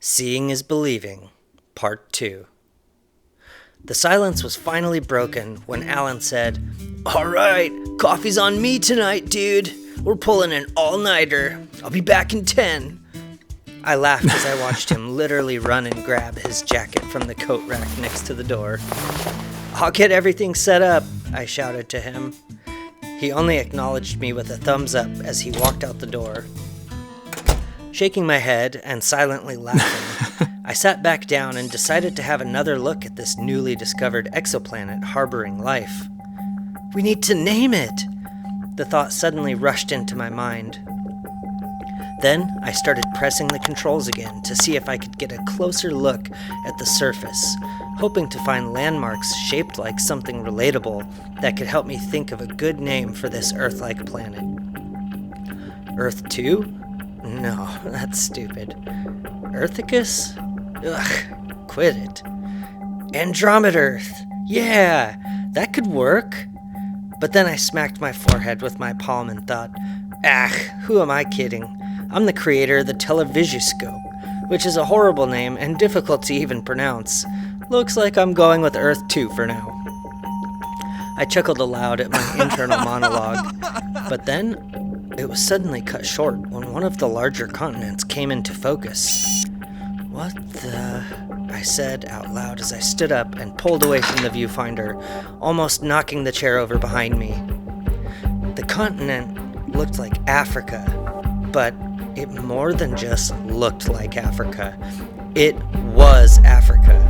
Seeing is Believing, Part 2. The silence was finally broken when Alan said, "Alright, coffee's on me tonight, dude. We're pulling an all-nighter. I'll be back in 10. I laughed as I watched him literally run and grab his jacket from the coat rack next to the door. "I'll get everything set up," I shouted to him. He only acknowledged me with a thumbs up as he walked out the door. Shaking my head and silently laughing, I sat back down and decided to have another look at this newly discovered exoplanet harboring life. We need to name it! The thought suddenly rushed into my mind. Then I started pressing the controls again to see if I could get a closer look at the surface, hoping to find landmarks shaped like something relatable that could help me think of a good name for this Earth-like planet. Earth 2? No, that's stupid. Earthicus? Ugh, quit it. Andromeda Earth! Yeah, that could work. But then I smacked my forehead with my palm and thought, who am I kidding? I'm the creator of the televisiscope, which is a horrible name and difficult to even pronounce. Looks like I'm going with Earth 2 for now. I chuckled aloud at my internal monologue, but then it was suddenly cut short when one of the larger continents came into focus. "What the?" I said out loud as I stood up and pulled away from the viewfinder, almost knocking the chair over behind me. The continent looked like Africa, but it more than just looked like Africa. It was Africa.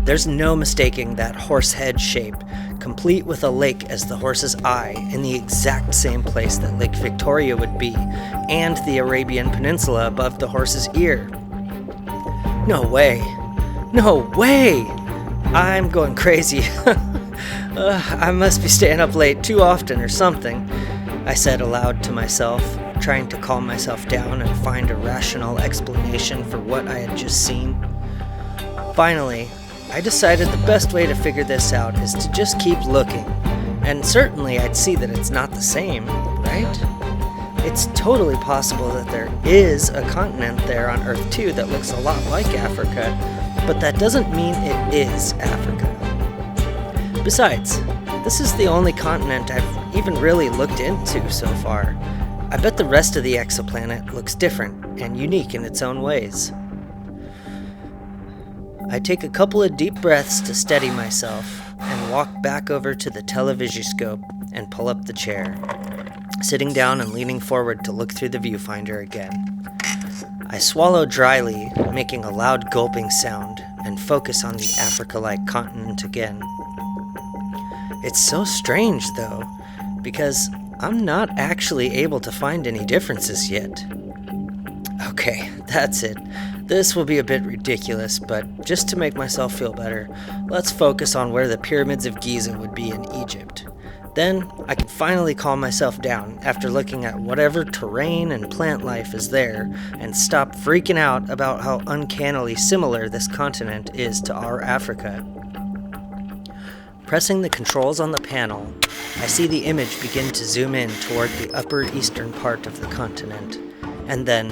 There's no mistaking that horse head shape, complete with a lake as the horse's eye in the exact same place that Lake Victoria would be, and the Arabian Peninsula above the horse's ear. No way. No way! I'm going crazy. I must be staying up late too often or something, I said aloud to myself, trying to calm myself down and find a rational explanation for what I had just seen. Finally, I decided the best way to figure this out is to just keep looking, and certainly I'd see that it's not the same, right? It's totally possible that there is a continent there on Earth 2 that looks a lot like Africa, but that doesn't mean it is Africa. Besides, this is the only continent I've even really looked into so far. I bet the rest of the exoplanet looks different and unique in its own ways. I take a couple of deep breaths to steady myself and walk back over to the televisiscope and pull up the chair, sitting down and leaning forward to look through the viewfinder again. I swallow dryly, making a loud gulping sound, and focus on the Africa-like continent again. It's so strange, though, because I'm not actually able to find any differences yet. Okay, that's it. This will be a bit ridiculous, but just to make myself feel better, let's focus on where the pyramids of Giza would be in Egypt. Then I can finally calm myself down after looking at whatever terrain and plant life is there and stop freaking out about how uncannily similar this continent is to our Africa. Pressing the controls on the panel, I see the image begin to zoom in toward the upper eastern part of the continent, and then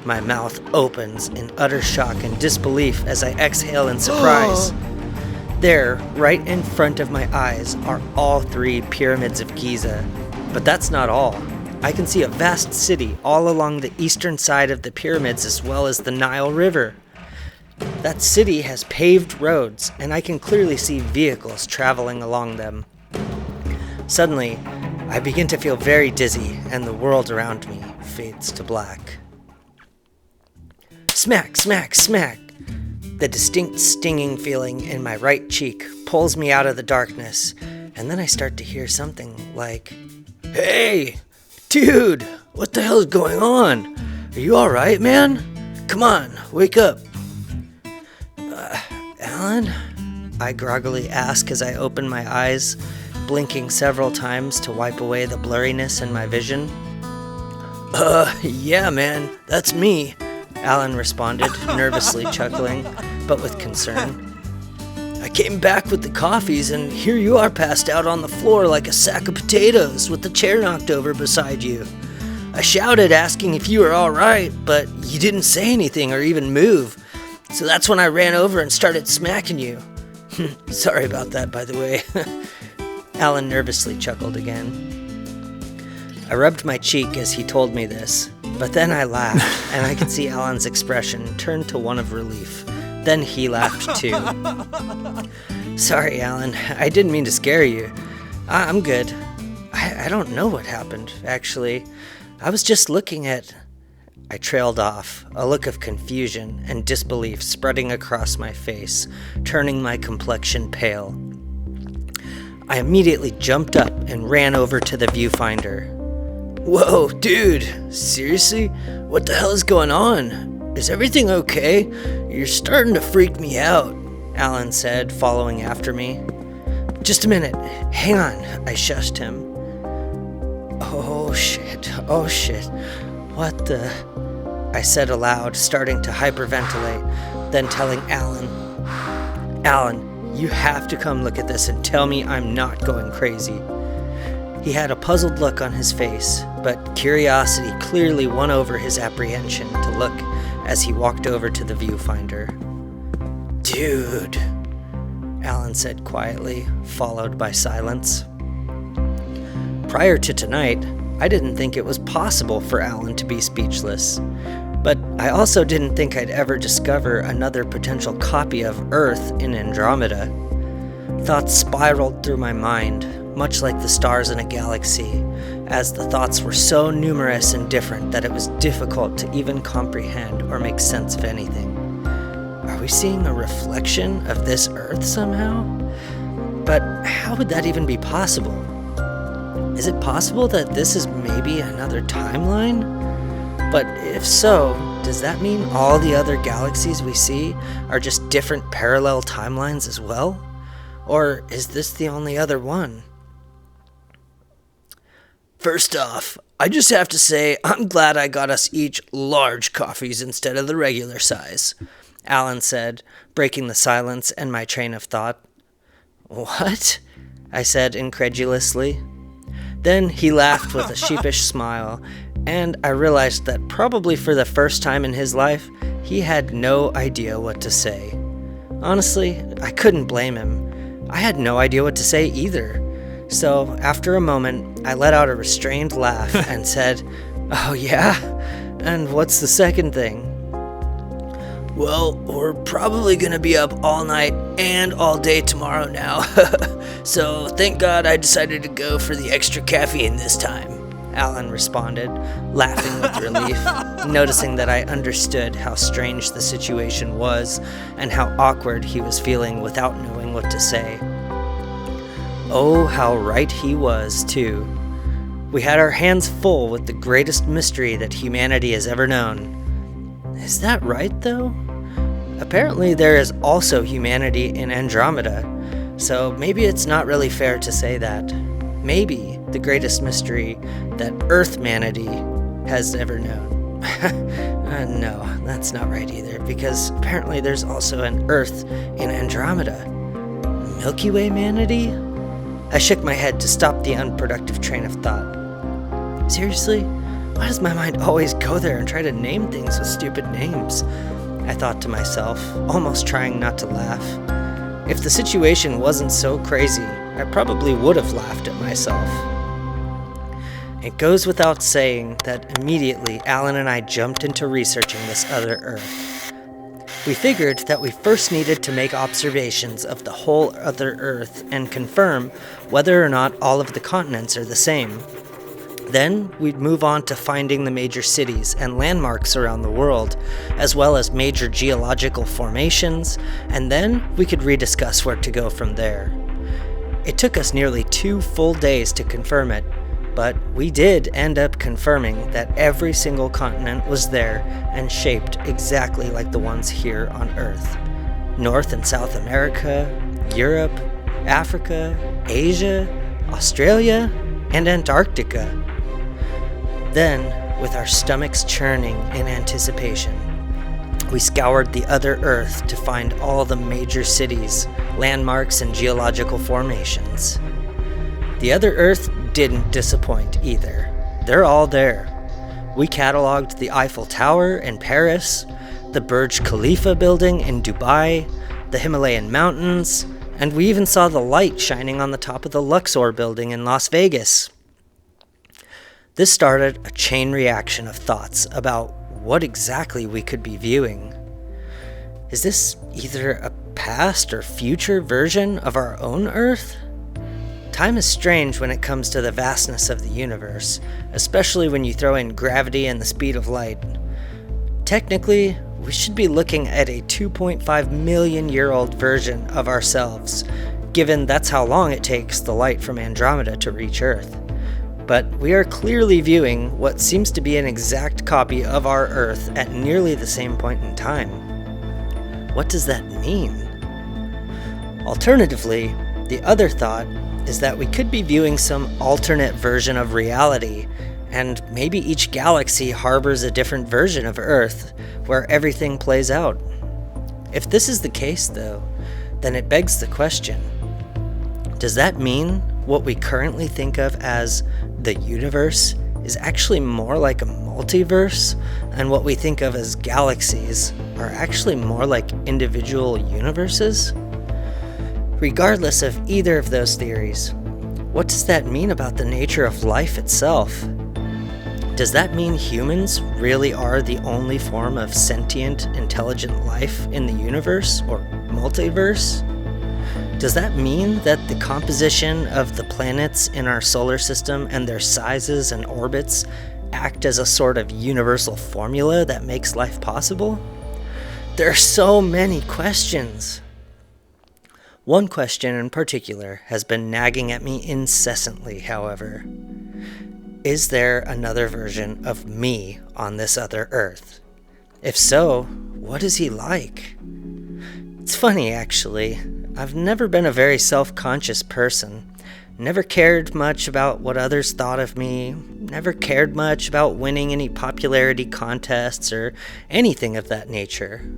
my mouth opens in utter shock and disbelief as I exhale in surprise. There, right in front of my eyes, are all three pyramids of Giza. But that's not all. I can see a vast city all along the eastern side of the pyramids as well as the Nile River. That city has paved roads, and I can clearly see vehicles traveling along them. Suddenly, I begin to feel very dizzy, and the world around me fades to black. Smack, smack, smack! The distinct stinging feeling in my right cheek pulls me out of the darkness, and then I start to hear something like, "Hey, dude, what the hell is going on? Are you alright, man? Come on, wake up." Alan? I groggily ask as I open my eyes, blinking several times to wipe away the blurriness in my vision. Yeah, man, that's me," Alan responded, nervously chuckling, but with concern. "I came back with the coffees, and here you are passed out on the floor like a sack of potatoes with the chair knocked over beside you. I shouted asking if you were alright, but you didn't say anything or even move. So that's when I ran over and started smacking you. Sorry about that, by the way. Alan nervously chuckled again. I rubbed my cheek as he told me this, but then I laughed, and I could see Alan's expression turn to one of relief. Then he laughed too. Sorry, Alan, I didn't mean to scare you. I'm good. I don't know what happened, actually. I was just looking at... I trailed off, a look of confusion and disbelief spreading across my face, turning my complexion pale. I immediately jumped up and ran over to the viewfinder. Whoa, dude, seriously? What the hell is going on? Is everything okay? You're starting to freak me out, Alan said, following after me. Just a minute, hang on, I shushed him. Oh shit, what the... I said aloud, starting to hyperventilate, then telling Alan, you have to come look at this and tell me I'm not going crazy. He had a puzzled look on his face, but curiosity clearly won over his apprehension to look as he walked over to the viewfinder. Dude, Alan said quietly, followed by silence. Prior to tonight, I didn't think it was possible for Alan to be speechless, but I also didn't think I'd ever discover another potential copy of Earth in Andromeda. Thoughts spiraled through my mind, much like the stars in a galaxy, as the thoughts were so numerous and different that it was difficult to even comprehend or make sense of anything. Are we seeing a reflection of this Earth somehow? But how would that even be possible? Is it possible that this is maybe another timeline? But if so, does that mean all the other galaxies we see are just different parallel timelines as well? Or is this the only other one? First off, I just have to say I'm glad I got us each large coffees instead of the regular size, Alan said, breaking the silence and my train of thought. What? I said incredulously. Then he laughed with a sheepish smile, and I realized that probably for the first time in his life, he had no idea what to say. Honestly, I couldn't blame him. I had no idea what to say either. So, after a moment, I let out a restrained laugh and said, Oh yeah? And what's the second thing? Well, we're probably gonna be up all night and all day tomorrow now. So thank God I decided to go for the extra caffeine this time, Alan responded, laughing with relief, noticing that I understood how strange the situation was and how awkward he was feeling without knowing what to say. Oh, how right he was, too. We had our hands full with the greatest mystery that humanity has ever known. Is that right, though? Apparently there is also humanity in Andromeda, so maybe it's not really fair to say that. Maybe the greatest mystery that Earth-manity has ever known. No, that's not right either, because apparently there's also an Earth in Andromeda. Milky Way manity? I shook my head to stop the unproductive train of thought. Seriously? Why does my mind always go there and try to name things with stupid names? I thought to myself, almost trying not to laugh. If the situation wasn't so crazy, I probably would have laughed at myself. It goes without saying that immediately Alan and I jumped into researching this other Earth. We figured that we first needed to make observations of the whole other Earth and confirm whether or not all of the continents are the same. Then we'd move on to finding the major cities and landmarks around the world, as well as major geological formations, and then we could rediscuss where to go from there. It took us nearly 2 full days to confirm it, but we did end up confirming that every single continent was there and shaped exactly like the ones here on Earth. North and South America, Europe, Africa, Asia, Australia, and Antarctica. Then, with our stomachs churning in anticipation, we scoured the other Earth to find all the major cities, landmarks, and geological formations. The other Earth didn't disappoint either. They're all there. We cataloged the Eiffel Tower in Paris, the Burj Khalifa building in Dubai, the Himalayan mountains, and we even saw the light shining on the top of the Luxor building in Las Vegas. This started a chain reaction of thoughts about what exactly we could be viewing. Is this either a past or future version of our own Earth? Time is strange when it comes to the vastness of the universe, especially when you throw in gravity and the speed of light. Technically, we should be looking at a 2.5 million year old version of ourselves, given that's how long it takes the light from Andromeda to reach Earth. But we are clearly viewing what seems to be an exact copy of our Earth at nearly the same point in time. What does that mean? Alternatively, the other thought is that we could be viewing some alternate version of reality, and maybe each galaxy harbors a different version of Earth, where everything plays out. If this is the case, though, then it begs the question, does that mean what we currently think of as the universe is actually more like a multiverse, and what we think of as galaxies are actually more like individual universes? Regardless of either of those theories, what does that mean about the nature of life itself? Does that mean humans really are the only form of sentient, intelligent life in the universe or multiverse? Does that mean that the composition of the planets in our solar system and their sizes and orbits act as a sort of universal formula that makes life possible? There are so many questions. One question in particular has been nagging at me incessantly, however. Is there another version of me on this other Earth? If so, what is he like? It's funny, actually. I've never been a very self-conscious person. Never cared much about what others thought of me. Never cared much about winning any popularity contests or anything of that nature.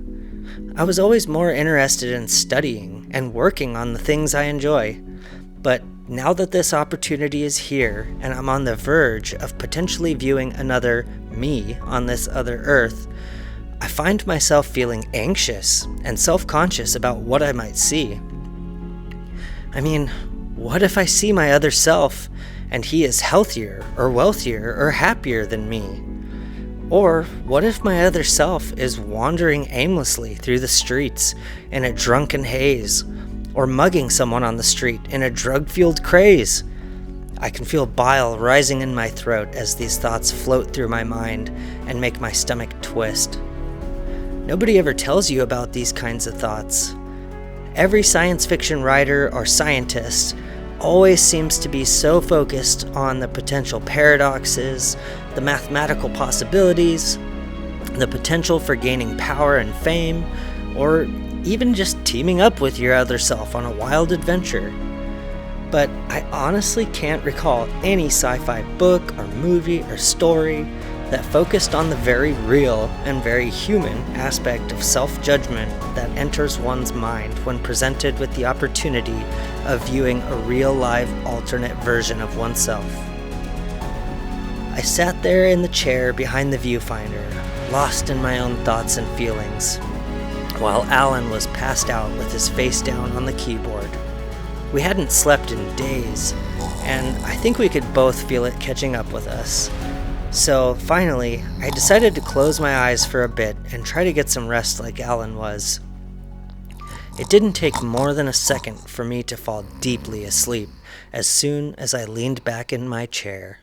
I was always more interested in studying and working on the things I enjoy. But now that this opportunity is here and I'm on the verge of potentially viewing another me on this other Earth, I find myself feeling anxious and self-conscious about what I might see. I mean, what if I see my other self and he is healthier or wealthier or happier than me? Or what if my other self is wandering aimlessly through the streets in a drunken haze, or mugging someone on the street in a drug-fueled craze? I can feel bile rising in my throat as these thoughts float through my mind and make my stomach twist. Nobody ever tells you about these kinds of thoughts. Every science fiction writer or scientist always seems to be so focused on the potential paradoxes, the mathematical possibilities, the potential for gaining power and fame, or even just teaming up with your other self on a wild adventure. But I honestly can't recall any sci-fi book or movie or story that focused on the very real and very human aspect of self-judgment that enters one's mind when presented with the opportunity of viewing a real live alternate version of oneself. I sat there in the chair behind the viewfinder, lost in my own thoughts and feelings, while Alan was passed out with his face down on the keyboard. We hadn't slept in days, and I think we could both feel it catching up with us. So finally, I decided to close my eyes for a bit and try to get some rest like Alan was. It didn't take more than a second for me to fall deeply asleep as soon as I leaned back in my chair.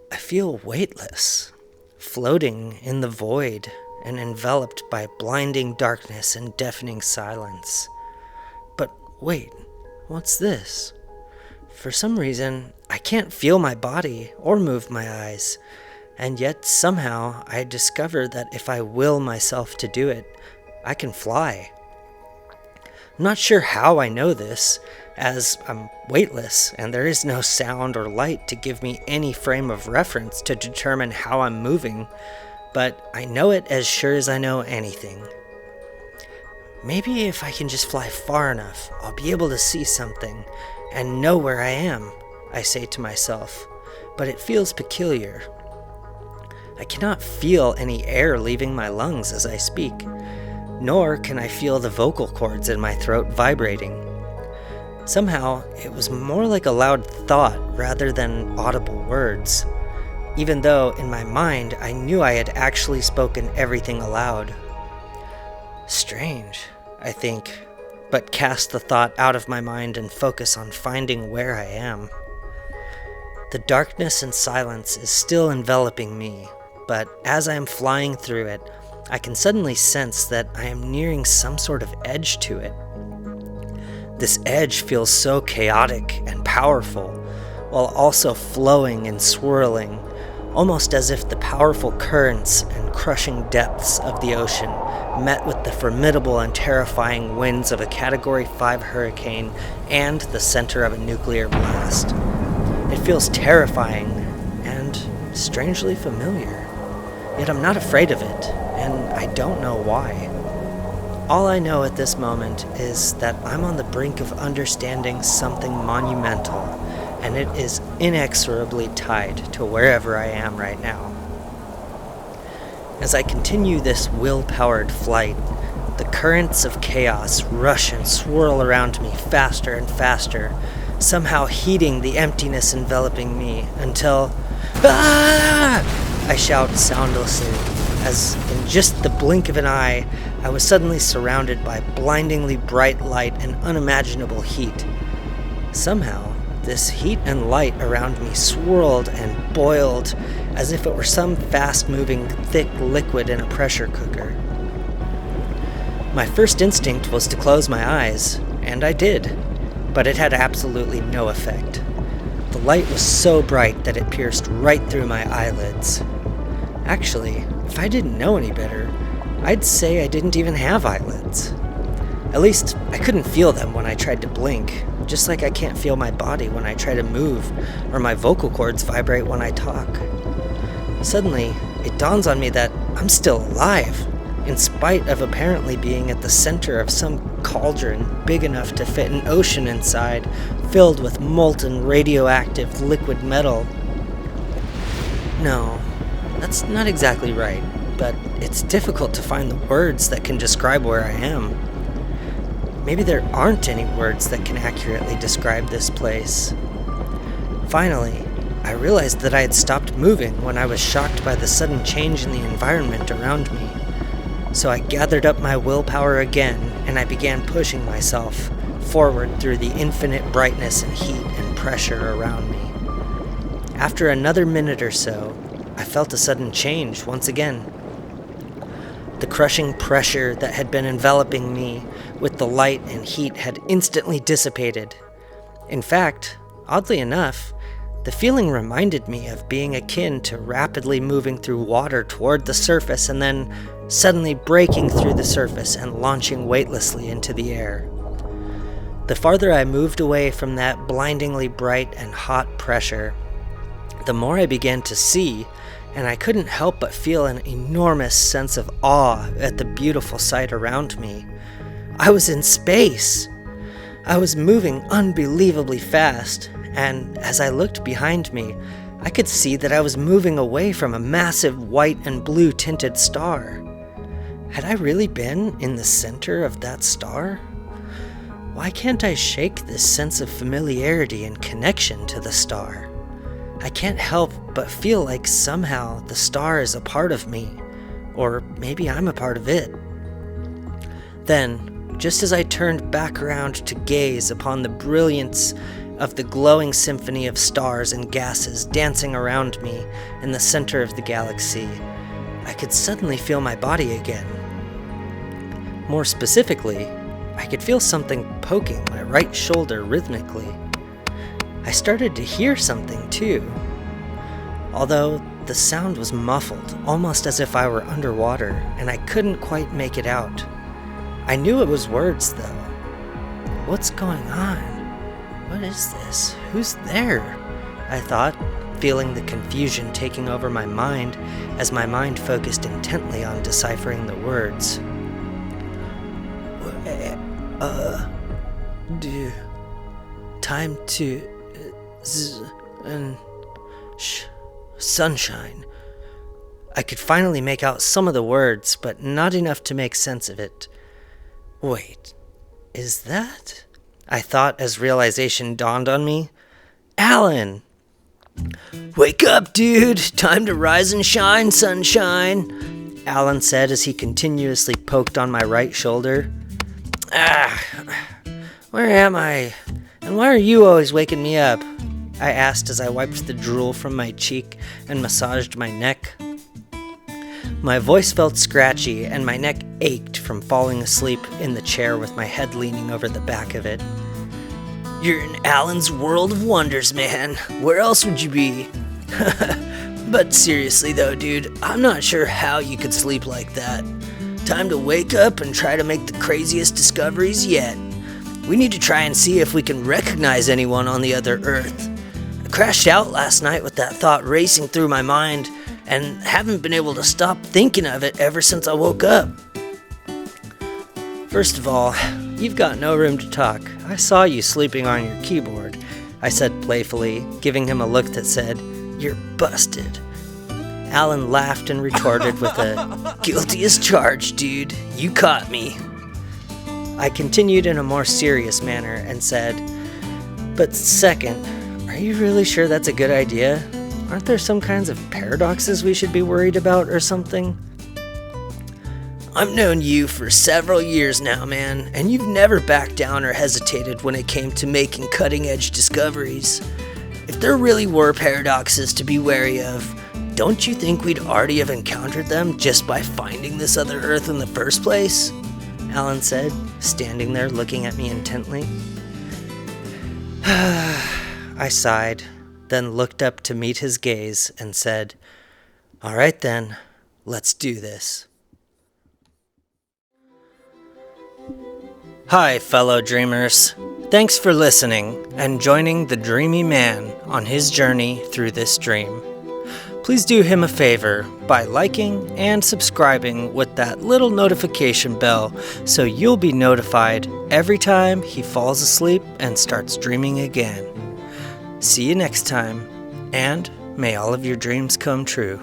I feel weightless, floating in the void and enveloped by blinding darkness and deafening silence. But wait, what's this? For some reason, I can't feel my body or move my eyes, and yet somehow I discovered that if I will myself to do it, I can fly. I'm not sure how I know this, as I'm weightless and there is no sound or light to give me any frame of reference to determine how I'm moving, but I know it as sure as I know anything. Maybe if I can just fly far enough, I'll be able to see something and know where I am, I say to myself, but it feels peculiar. I cannot feel any air leaving my lungs as I speak, nor can I feel the vocal cords in my throat vibrating. Somehow, it was more like a loud thought rather than audible words, even though in my mind I knew I had actually spoken everything aloud. Strange, I think, but cast the thought out of my mind and focus on finding where I am. The darkness and silence is still enveloping me, but as I am flying through it, I can suddenly sense that I am nearing some sort of edge to it. This edge feels so chaotic and powerful, while also flowing and swirling, almost as if the powerful currents and crushing depths of the ocean met with the formidable and terrifying winds of a Category 5 hurricane and the center of a nuclear blast. It feels terrifying and strangely familiar, yet I'm not afraid of it, and I don't know why. All I know at this moment is that I'm on the brink of understanding something monumental, and it is inexorably tied to wherever I am right now. As I continue this will-powered flight, the currents of chaos rush and swirl around me faster and faster, somehow heating the emptiness enveloping me until, "Ah!" I shout soundlessly, as in just the blink of an eye, I was suddenly surrounded by blindingly bright light and unimaginable heat. Somehow, this heat and light around me swirled and boiled as if it were some fast-moving, thick liquid in a pressure cooker. My first instinct was to close my eyes, and I did, but it had absolutely no effect. The light was so bright that it pierced right through my eyelids. Actually, if I didn't know any better, I'd say I didn't even have eyelids. At least, I couldn't feel them when I tried to blink, just like I can't feel my body when I try to move, or my vocal cords vibrate when I talk. Suddenly, it dawns on me that I'm still alive, in spite of apparently being at the center of some cauldron big enough to fit an ocean inside, filled with molten radioactive liquid metal. No, that's not exactly right, but it's difficult to find the words that can describe where I am. Maybe there aren't any words that can accurately describe this place. Finally, I realized that I had stopped moving when I was shocked by the sudden change in the environment around me. So I gathered up my willpower again, and I began pushing myself forward through the infinite brightness and heat and pressure around me. After another minute or so, I felt a sudden change once again. The crushing pressure that had been enveloping me with the light and heat had instantly dissipated. In fact, oddly enough, the feeling reminded me of being akin to rapidly moving through water toward the surface and then suddenly breaking through the surface and launching weightlessly into the air. The farther I moved away from that blindingly bright and hot pressure, the more I began to see, and I couldn't help but feel an enormous sense of awe at the beautiful sight around me. I was in space! I was moving unbelievably fast, and as I looked behind me, I could see that I was moving away from a massive white and blue tinted star. Had I really been in the center of that star? Why can't I shake this sense of familiarity and connection to the star? I can't help but feel like somehow the star is a part of me, or maybe I'm a part of it. Then, just as I turned back around to gaze upon the brilliance of the glowing symphony of stars and gases dancing around me in the center of the galaxy, I could suddenly feel my body again. More specifically, I could feel something poking my right shoulder rhythmically. I started to hear something too, although the sound was muffled, almost as if I were underwater, and I couldn't quite make it out. I knew it was words, though. What's going on? What is this? Who's there? I thought, feeling the confusion taking over my mind as my mind focused intently on deciphering the words. Time to... Sunshine. I could finally make out some of the words, but not enough to make sense of it. Wait, is that? I thought as realization dawned on me. Alan! Wake up, dude! Time to rise and shine, sunshine! Alan said as he continuously poked on my right shoulder. Where am I? And why are you always waking me up? I asked as I wiped the drool from my cheek and massaged my neck. My voice felt scratchy and my neck ached from falling asleep in the chair with my head leaning over the back of it. You're in Alan's world of wonders, man. Where else would you be? But seriously though, dude, I'm not sure how you could sleep like that. Time to wake up and try to make the craziest discoveries yet. We need to try and see if we can recognize anyone on the other Earth. I crashed out last night with that thought racing through my mind and haven't been able to stop thinking of it ever since I woke up. First of all, you've got no room to talk. I saw you sleeping on your keyboard, I said playfully, giving him a look that said, You're busted. Alan laughed and retorted with a, Guilty as charged, dude. You caught me. I continued in a more serious manner and said, But second, are you really sure that's a good idea? Aren't there some kinds of paradoxes we should be worried about or something? I've known you for several years now, man, and you've never backed down or hesitated when it came to making cutting-edge discoveries. If there really were paradoxes to be wary of, don't you think we'd already have encountered them just by finding this other Earth in the first place? Alan said, standing there looking at me intently. I sighed, then looked up to meet his gaze and said, All right then, let's do this. Hi, fellow dreamers. Thanks for listening and joining the Dreamy Man on his journey through this dream. Please do him a favor by liking and subscribing with that little notification bell so you'll be notified every time he falls asleep and starts dreaming again. See you next time, and may all of your dreams come true.